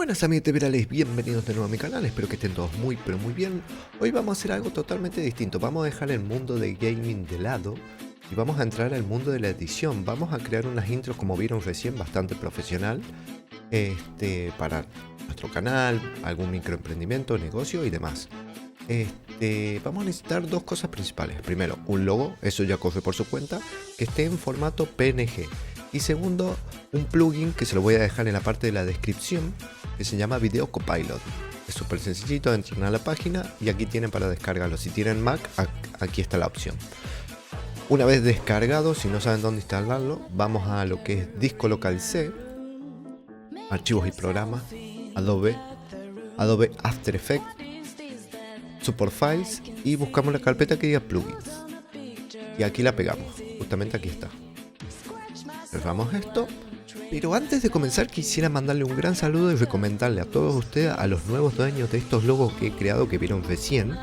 Buenas amigos virales, bienvenidos de nuevo a mi canal, espero que estén todos muy pero muy bien. Hoy vamos a hacer algo totalmente distinto, vamos a dejar el mundo de gaming de lado y vamos a entrar al mundo de la edición. Vamos a crear unas intros, como vieron recién, bastante profesional para nuestro canal, algún microemprendimiento, negocio y demás. Vamos a necesitar dos cosas principales. Primero, un logo, eso ya corre por su cuenta, que esté en formato PNG. Y segundo, un plugin que se lo voy a dejar en la parte de la descripción, que se llama Video Copilot. Es súper sencillito, entran a la página y aquí tienen para descargarlo. Si tienen Mac, aquí está la opción. Una vez descargado, si no saben dónde instalarlo, vamos a lo que es disco local C, archivos y programas, Adobe After Effects, Support Files, y buscamos la carpeta que diga plugins. Y aquí la pegamos, justamente aquí está. Cerramos esto, pero antes de comenzar quisiera mandarle un gran saludo y recomendarle a todos ustedes, a los nuevos dueños de estos logos que he creado, que vieron recién.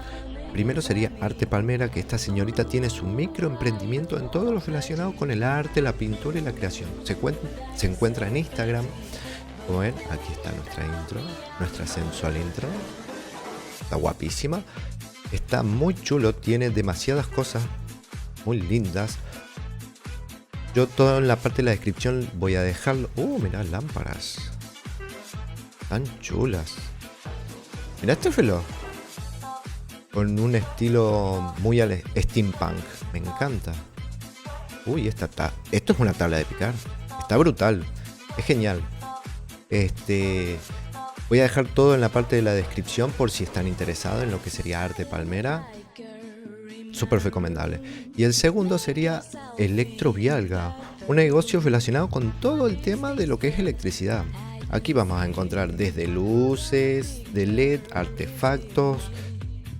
Primero sería Arte Palmera, que esta señorita tiene su microemprendimiento en todo lo relacionado con el arte, la pintura y la creación. Se encuentra en Instagram. Como ven, aquí está nuestra intro, nuestra sensual intro. Está guapísima, está muy chulo, tiene demasiadas cosas muy lindas. Yo todo en la parte de la descripción voy a dejarlo. Mirá, lámparas tan chulas. Mirá este reloj con un estilo muy al steampunk, me encanta. Esto es una tabla de picar, está brutal, es genial. Voy a dejar todo en la parte de la descripción por si están interesados en lo que sería Arte Palmera. Súper recomendable. Y el segundo sería Electrovialga, un negocio relacionado con todo el tema de lo que es electricidad. Aquí vamos a encontrar desde luces, de LED, artefactos,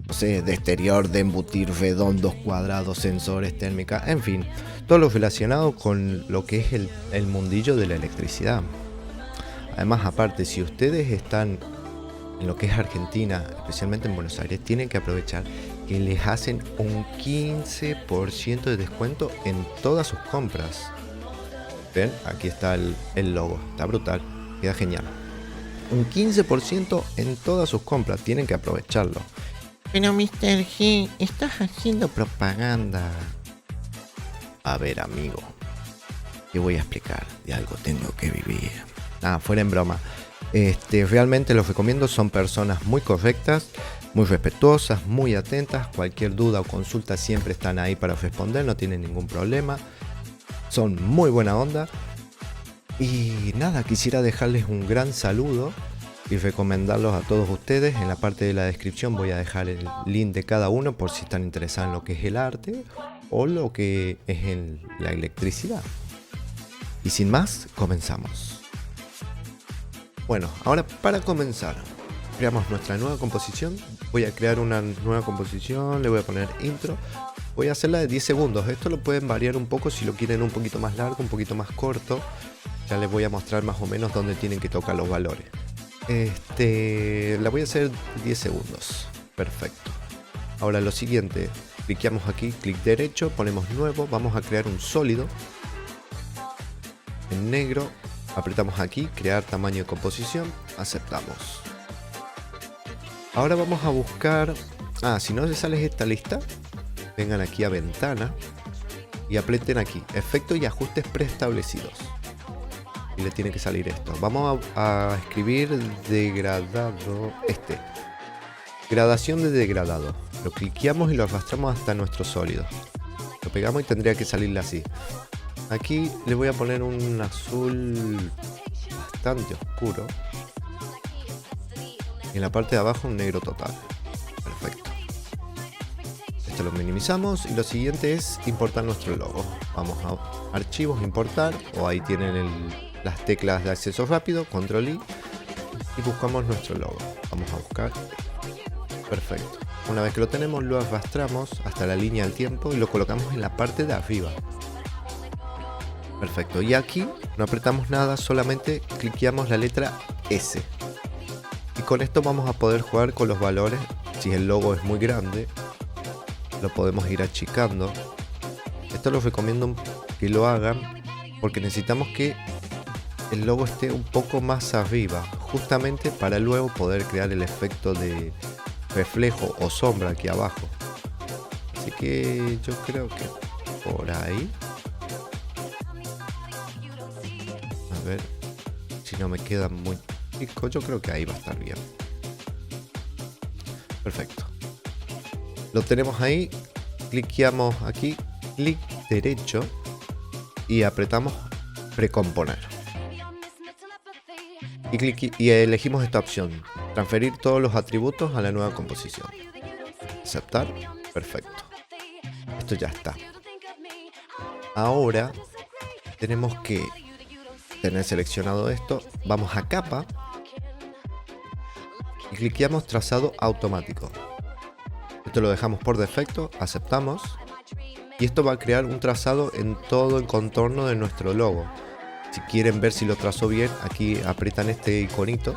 no sé, de exterior, de embutir redondos, cuadrados, sensores, térmica, en fin, todo lo relacionado con lo que es el mundillo de la electricidad. Además, aparte, si ustedes están en lo que es Argentina, especialmente en Buenos Aires, tienen que aprovechar que les hacen un 15% de descuento en todas sus compras. ¿Ven? Aquí está el logo, está brutal, queda genial. Un 15% en todas sus compras, tienen que aprovecharlo. Pero Mr. G, estás haciendo propaganda. A ver, amigo, te voy a explicar, de algo tengo que vivir. Fuera en broma. Realmente los recomiendo, son personas muy correctas, muy respetuosas, muy atentas. Cualquier duda o consulta siempre están ahí para responder, no tienen ningún problema. Son muy buena onda. Y nada, quisiera dejarles un gran saludo y recomendarlos a todos ustedes. En la parte de la descripción voy a dejar el link de cada uno por si están interesados en lo que es el arte o lo que es la electricidad. Y sin más, comenzamos. Bueno, ahora para comenzar, creamos nuestra nueva composición. Voy a crear una nueva composición, le voy a poner intro. Voy a hacerla de 10 segundos. Esto lo pueden variar un poco si lo quieren un poquito más largo, un poquito más corto. Ya les voy a mostrar más o menos dónde tienen que tocar los valores. La voy a hacer 10 segundos. Perfecto. Ahora lo siguiente, cliqueamos aquí, clic derecho, ponemos nuevo. Vamos a crear un sólido en negro. Apretamos aquí, crear tamaño de composición, aceptamos. Ahora vamos a buscar, si no les sale esta lista, vengan aquí a ventana y aprieten aquí, efectos y ajustes preestablecidos. Y le tiene que salir esto. Vamos a escribir degradado, gradación de degradado. Lo cliqueamos y lo arrastramos hasta nuestro sólido. Lo pegamos y tendría que salirle así. Aquí le voy a poner un azul bastante oscuro. Y en la parte de abajo un negro total. Perfecto. Esto lo minimizamos y lo siguiente es importar nuestro logo. Vamos a archivos, importar, o ahí tienen las teclas de acceso rápido, control I, y buscamos nuestro logo. Vamos a buscar. Perfecto. Una vez que lo tenemos, lo arrastramos hasta la línea del tiempo y lo colocamos en la parte de arriba. Perfecto, y aquí no apretamos nada, solamente cliqueamos la letra S. Y con esto vamos a poder jugar con los valores. Si el logo es muy grande, lo podemos ir achicando. Esto lo recomiendo que lo hagan porque necesitamos que el logo esté un poco más arriba, justamente para luego poder crear el efecto de reflejo o sombra aquí abajo. Así que yo creo que por ahí. A ver si no me queda muy chico. Yo creo que ahí va a estar bien. Perfecto. Lo tenemos ahí. Cliqueamos aquí, clic derecho y apretamos precomponer. Y elegimos esta opción, transferir todos los atributos a la nueva composición. Aceptar, perfecto. Esto ya está. Ahora tenemos que tener seleccionado esto. Vamos a capa y cliqueamos trazado automático. Esto lo dejamos por defecto, aceptamos. Y esto va a crear un trazado en todo el contorno de nuestro logo. Si quieren ver si lo trazó bien, aquí aprietan este iconito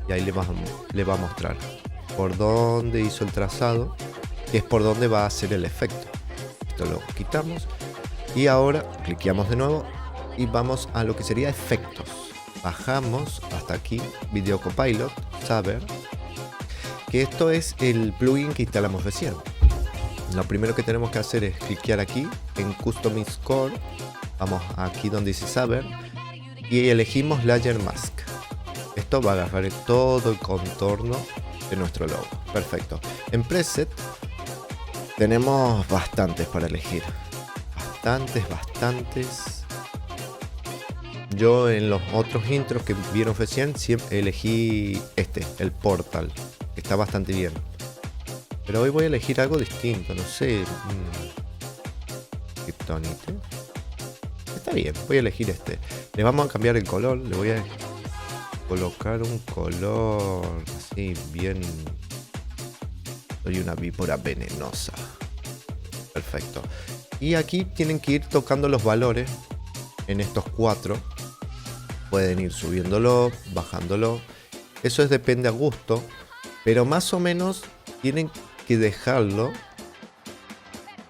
y ahí le va a mostrar por dónde hizo el trazado, que es por dónde va a hacer el efecto. Esto lo quitamos y ahora cliqueamos de nuevo y vamos a lo que sería efectos. Bajamos hasta aquí, Video Copilot, Saber, que esto es el plugin que instalamos recién. Lo primero que tenemos que hacer es cliquear aquí en Customize Core. Vamos aquí donde dice Saber y elegimos Layer Mask. Esto va a agarrar todo el contorno de nuestro logo. Perfecto. En Preset tenemos bastantes para elegir. Bastantes. Yo en los otros intros que vieron recién siempre elegí el Portal, que está bastante bien. Pero hoy voy a elegir algo distinto, no sé. Kryptonite. Está bien, voy a elegir este. Le vamos a cambiar el color, le voy a colocar un color así bien. Soy una víbora venenosa. Perfecto. Y aquí tienen que ir tocando los valores en estos 4. Pueden ir subiéndolo, bajándolo. Eso depende a gusto. Pero más o menos tienen que dejarlo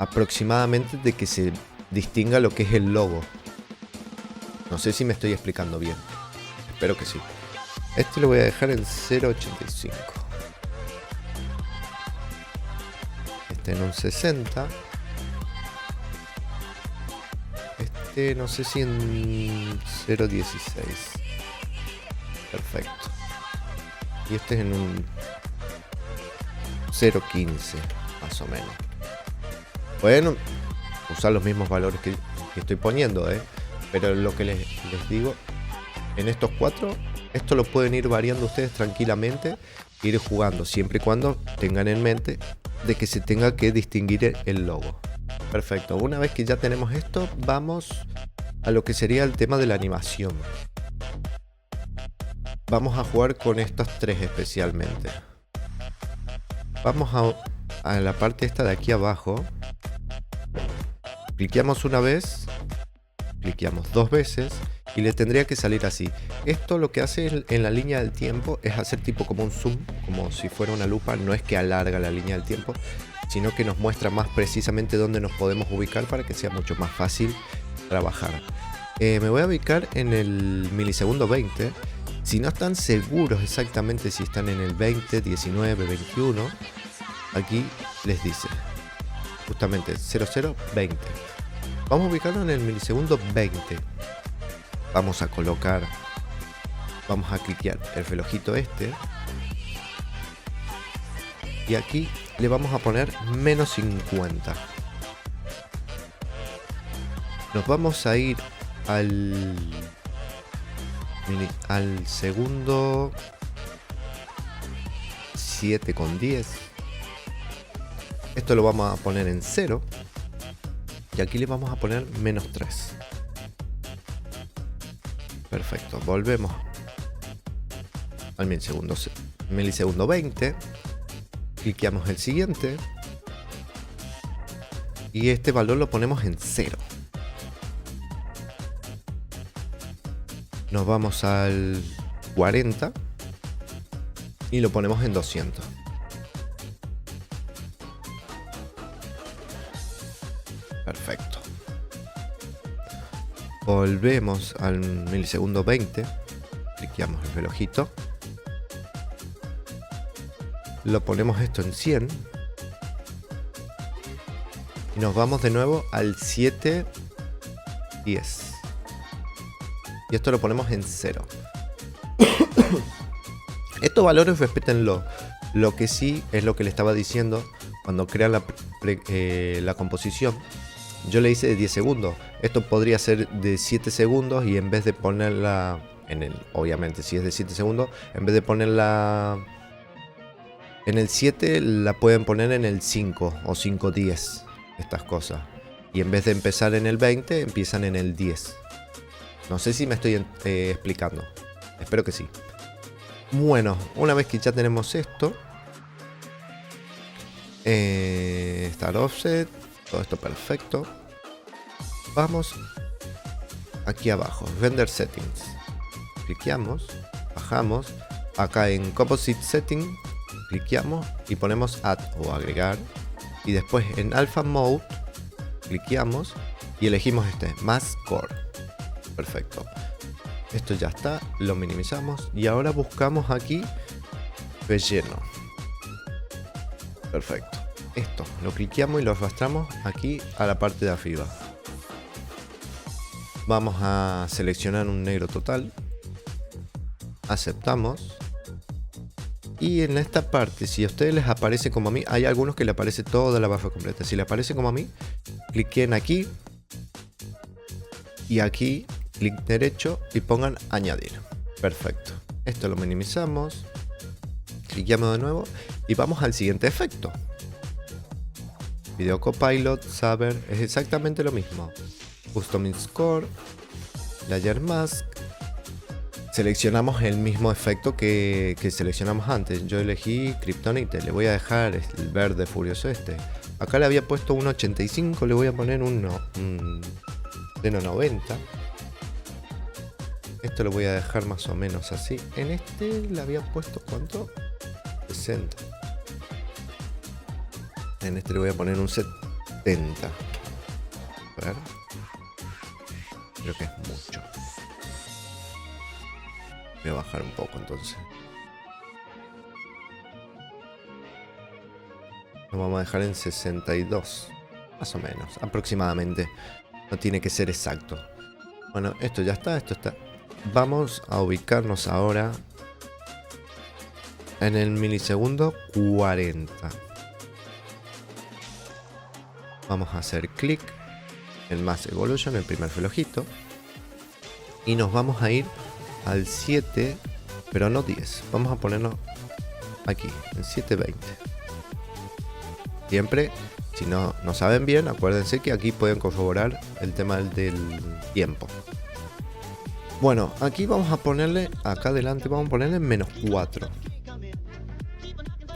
aproximadamente de que se distinga lo que es el logo. No sé si me estoy explicando bien. Espero que sí. Este lo voy a dejar en 0.85. Este en un 60. Este no sé si en 0.16. Perfecto. Y este es en un 0.15 más o menos. Pueden usar los mismos valores que estoy poniendo, pero lo que les digo, en estos 4, esto lo pueden ir variando ustedes tranquilamente, ir jugando siempre y cuando tengan en mente de que se tenga que distinguir el logo. Perfecto, una vez que ya tenemos esto, vamos a lo que sería el tema de la animación. Vamos a jugar con estas 3 especialmente. Vamos a la parte esta de aquí abajo. Cliqueamos una vez, cliqueamos 2 veces y le tendría que salir así. Esto lo que hace en la línea del tiempo es hacer tipo como un zoom, como si fuera una lupa. No es que alarga la línea del tiempo, sino que nos muestra más precisamente dónde nos podemos ubicar para que sea mucho más fácil trabajar. Me voy a ubicar en el milisegundo 20. Si no están seguros exactamente si están en el 20, 19, 21, aquí les dice justamente 0020. Vamos a ubicarlo en el milisegundo 20. Vamos a colocar, vamos a cliquear el relojito y aquí le vamos a poner menos 50. Nos vamos a ir al segundo 7,10. Esto lo vamos a poner en 0 y aquí le vamos a poner menos 3. Perfecto, volvemos al milisegundo 20, cliqueamos el siguiente y este valor lo ponemos en 0. Nos vamos al 40 y lo ponemos en 200. Perfecto. Volvemos al milisegundo 20 Cliqueamos el relojito. Lo ponemos esto en 100. Y nos vamos de nuevo al 7, 10. Y esto lo ponemos en 0. Estos valores respétenlo. Lo que sí es lo que le estaba diciendo cuando crean la composición. Yo le hice de 10 segundos. Esto podría ser de 7 segundos y en vez de ponerla en el... Obviamente, si es de 7 segundos, en vez de ponerla en el 7, la pueden poner en el 5 o 5.10. Estas cosas. Y en vez de empezar en el 20, empiezan en el 10. No sé si me estoy explicando. Espero que sí. Bueno, una vez que ya tenemos esto, Start Offset, todo esto perfecto. Vamos aquí abajo, Render Settings. Cliqueamos, bajamos. Acá en Composite Setting, cliqueamos y ponemos Add o agregar. Y después en Alpha Mode, cliqueamos y elegimos este, Mask Core. Perfecto. Esto ya está, lo minimizamos y ahora buscamos aquí relleno. Perfecto. Esto lo cliqueamos y lo arrastramos aquí a la parte de arriba. Vamos a seleccionar un negro total. Aceptamos. Y en esta parte, si a ustedes les aparece como a mí, hay algunos que le aparece toda la barra completa. Si le aparece como a mí, cliquen aquí y aquí, clic derecho y pongan añadir. Perfecto. Esto lo minimizamos. Cliqueamos de nuevo y vamos al siguiente efecto. Video Copilot, Saber, es exactamente lo mismo. Custom Score, Layer Mask. Seleccionamos el mismo efecto que seleccionamos antes. Yo elegí Kryptonite, le voy a dejar el verde furioso este. Acá le había puesto un 85, le voy a poner un 90. Esto lo voy a dejar más o menos así. En este le había puesto ¿cuánto? 60. En este le voy a poner un 70. A ver. Creo que es mucho. Voy a bajar un poco entonces. Lo vamos a dejar en 62. Más o menos, aproximadamente. No tiene que ser exacto. Bueno, esto ya está, esto está. Vamos a ubicarnos ahora en el milisegundo 40. Vamos a hacer clic en Mass Evolution, el primer relojito. Y nos vamos a ir al 7, pero no 10. Vamos a ponerlo aquí, en 720. Siempre, si no saben bien, acuérdense que aquí pueden corroborar el tema del tiempo. Bueno, aquí vamos a ponerle, acá adelante vamos a ponerle menos 4.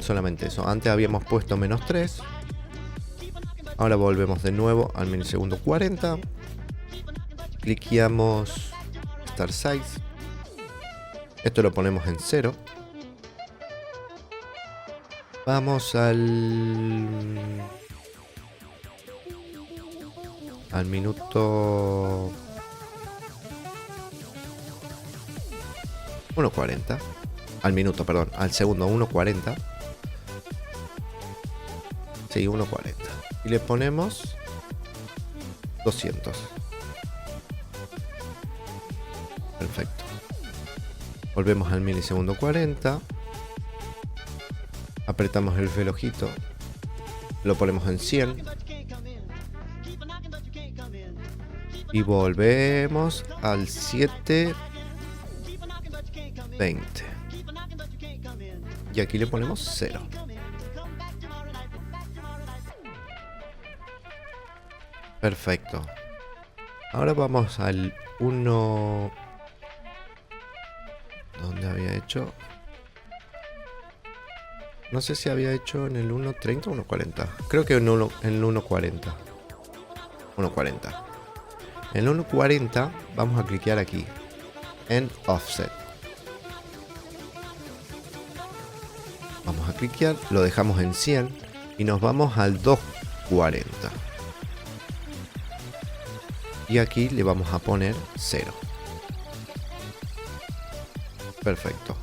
Solamente eso. Antes habíamos puesto menos 3. Ahora volvemos de nuevo al milisegundo 40. Cliqueamos Start Size. Esto lo ponemos en 0. Vamos al minuto 1.40. Al minuto, perdón, al segundo 1.40. Sí, 1.40. Y le ponemos 200. Perfecto. Volvemos al milisegundo 40. Apretamos el relojito. Lo ponemos en 100. Y volvemos al 720. Y aquí le ponemos 0. Perfecto. Ahora vamos al 1. ¿Dónde había hecho? No sé si había hecho en el 1.30 o 1.40. Creo que en el 1.40. 1.40. En el 1.40 vamos a cliquear aquí. En Offset. Vamos a cliquear, lo dejamos en 100 y nos vamos al 2.40. Y aquí le vamos a poner 0. Perfecto.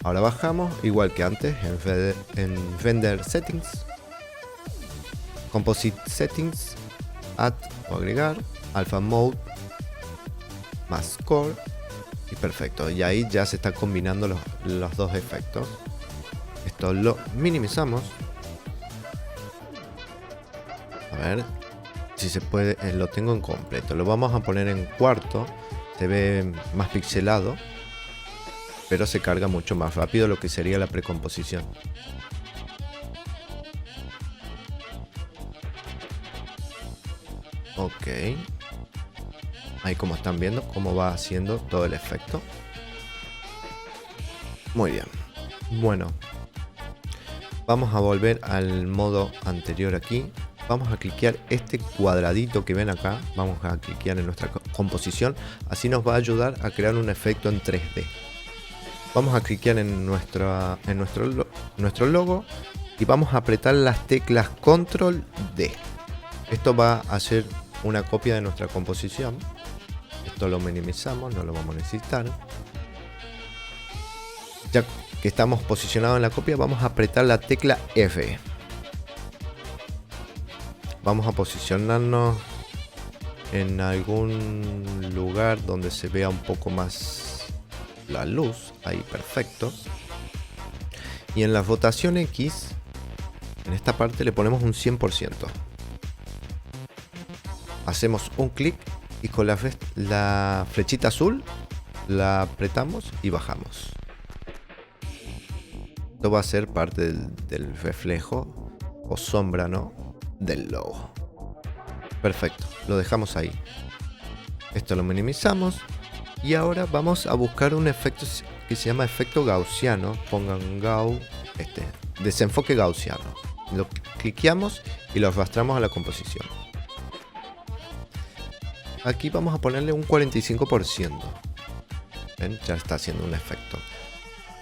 Ahora bajamos, igual que antes, en Vendor Settings, Composite Settings, Add o agregar, Alpha Mode, más Core, y perfecto. Y ahí ya se están combinando los dos efectos. Esto lo minimizamos. A ver si se puede, lo tengo en completo. Lo vamos a poner en cuarto, se ve más pixelado, pero se carga mucho más rápido lo que sería la precomposición. Ok. Ahí como están viendo cómo va haciendo todo el efecto. Muy bien. Bueno. Vamos a volver al modo anterior aquí. Vamos a cliquear este cuadradito que ven acá. Vamos a cliquear en nuestra composición. Así nos va a ayudar a crear un efecto en 3D. Vamos a cliquear en nuestro logo y vamos a apretar las teclas Control D. Esto va a hacer una copia de nuestra composición. Esto lo minimizamos, no lo vamos a necesitar. Ya que estamos posicionados en la copia, vamos a apretar la tecla F. Vamos a posicionarnos en algún lugar donde se vea un poco más la luz. Ahí, perfecto. Y en la rotación X, en esta parte le ponemos un 100%. Hacemos un clic y con la flechita azul la apretamos y bajamos. Esto va a ser parte del reflejo o sombra, ¿no?, del logo. Perfecto, lo dejamos ahí. Esto lo minimizamos y ahora vamos a buscar un efecto que se llama efecto gaussiano. Pongan desenfoque gaussiano. Lo cliqueamos y lo arrastramos a la composición. Aquí vamos a ponerle un 45%. ¿Ven? Ya está haciendo un efecto.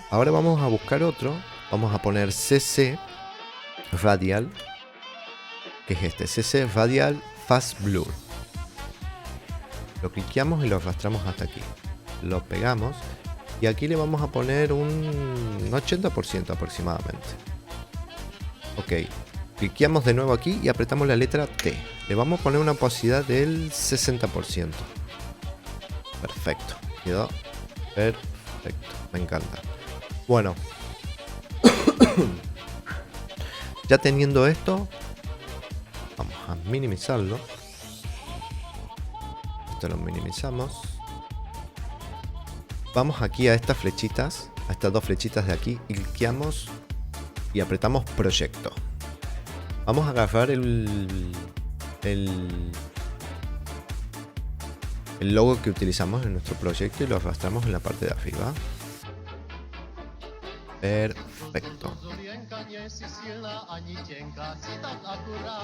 Ahora vamos a buscar otro. Vamos a poner CC Radial, que es este, CC Radial Fast Blur. Lo cliqueamos y lo arrastramos hasta aquí. Lo pegamos y aquí le vamos a poner un 80% aproximadamente. Ok, cliqueamos de nuevo aquí y apretamos la letra T. Le vamos a poner una opacidad del 60%. Perfecto, quedó perfecto, me encanta. Bueno, ya teniendo esto, vamos a minimizarlo. Esto lo minimizamos. Vamos aquí a estas flechitas, a estas dos flechitas de aquí, y cliqueamos y apretamos proyecto. Vamos a agarrar el logo que utilizamos en nuestro proyecto y lo arrastramos en la parte de arriba. Perfecto.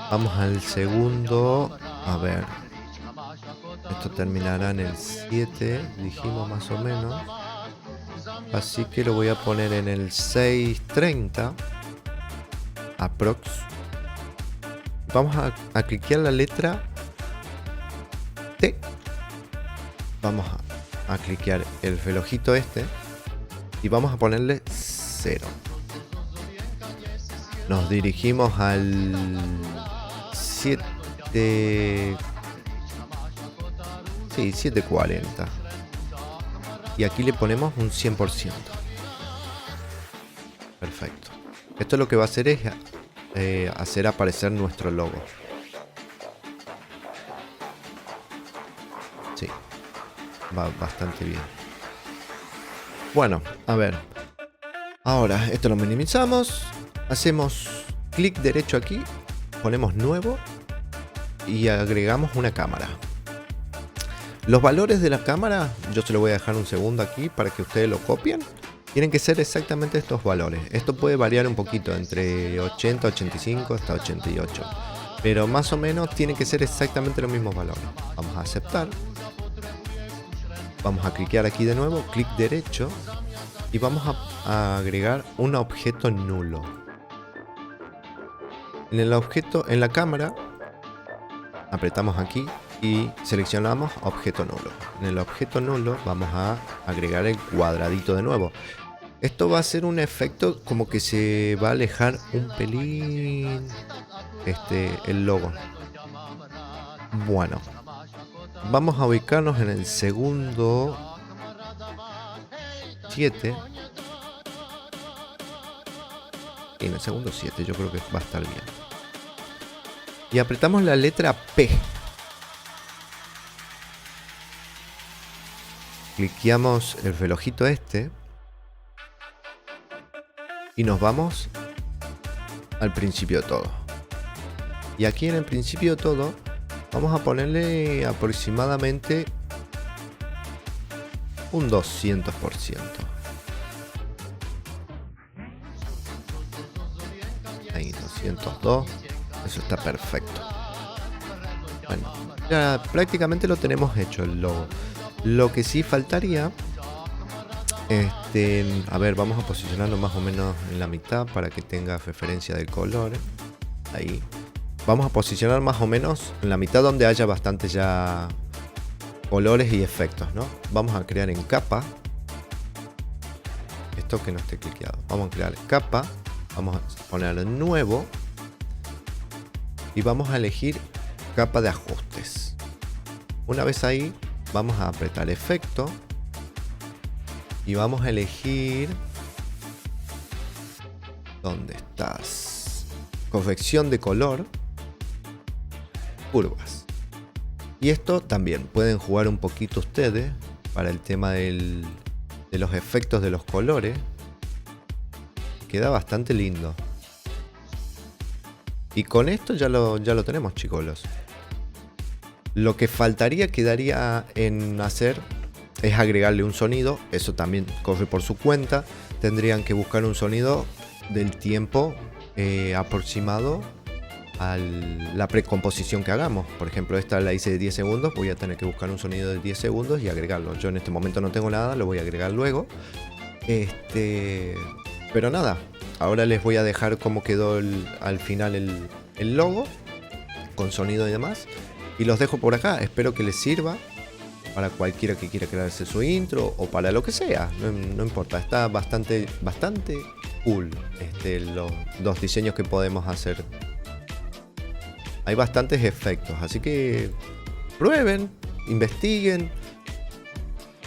Vamos al segundo. A ver. Esto terminará en el 7, dijimos más o menos. Así que lo voy a poner en el 630. Aprox. Vamos a cliquear la letra T. Vamos a cliquear el relojito este. Y vamos a ponerle 0. Nos dirigimos al 7. Sí, 740. Y aquí le ponemos un 100%. Perfecto. Esto lo que va a hacer es hacer aparecer nuestro logo. Sí, va bastante bien. Bueno, a ver. Ahora, esto lo minimizamos. Hacemos clic derecho aquí. Ponemos nuevo. Y agregamos una cámara. Los valores de la cámara, yo se lo voy a dejar un segundo aquí para que ustedes lo copien. Tienen que ser exactamente estos valores. Esto puede variar un poquito, entre 80, 85 hasta 88. Pero más o menos tienen que ser exactamente los mismos valores. Vamos a aceptar. Vamos a cliquear aquí de nuevo, clic derecho. Y vamos a agregar un objeto nulo. En el objeto, en la cámara, apretamos aquí y seleccionamos objeto nulo. En el objeto nulo vamos a agregar el cuadradito de nuevo. Esto va a ser un efecto como que se va a alejar un pelín el logo. Bueno, vamos a ubicarnos en el segundo 7. Y en el segundo 7 yo creo que va a estar bien. Y apretamos la letra P. Cliqueamos el relojito y nos vamos al principio de todo. Y aquí en el principio de todo vamos a ponerle aproximadamente un 200%. Ahí 202. Eso está perfecto. Bueno, ya prácticamente lo tenemos hecho el logo. Lo que sí faltaría, a ver, vamos a posicionarlo más o menos en la mitad para que tenga referencia del color. Ahí. Vamos a posicionar más o menos en la mitad donde haya bastantes ya colores y efectos, ¿no? Vamos a crear en capa. Esto que no esté cliqueado. Vamos a crear capa. Vamos a poner nuevo. Y vamos a elegir capa de ajustes. Una vez ahí, vamos a apretar efecto. Y vamos a elegir... ¿Dónde estás? Corrección de color. Curvas. Y esto también pueden jugar un poquito ustedes para el tema de los efectos de los colores. Queda bastante lindo. Y con esto ya lo tenemos, chicolos. Lo que faltaría, quedaría en hacer, es agregarle un sonido. Eso también corre por su cuenta. Tendrían que buscar un sonido del tiempo aproximado a la precomposición que hagamos. Por ejemplo, esta la hice de 10 segundos. Voy a tener que buscar un sonido de 10 segundos y agregarlo. Yo en este momento no tengo nada, lo voy a agregar luego. Pero nada, ahora les voy a dejar cómo quedó al final el logo, con sonido y demás. Y los dejo por acá. Espero que les sirva para cualquiera que quiera crearse su intro o para lo que sea. No importa, está bastante cool los diseños que podemos hacer. Hay bastantes efectos, así que prueben, investiguen,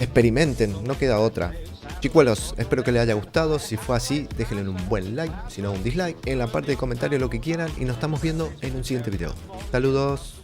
experimenten, no queda otra. Chicuelos, espero que les haya gustado. Si fue así, déjenle un buen like, si no un dislike. En la parte de comentarios lo que quieran y nos estamos viendo en un siguiente video. Saludos.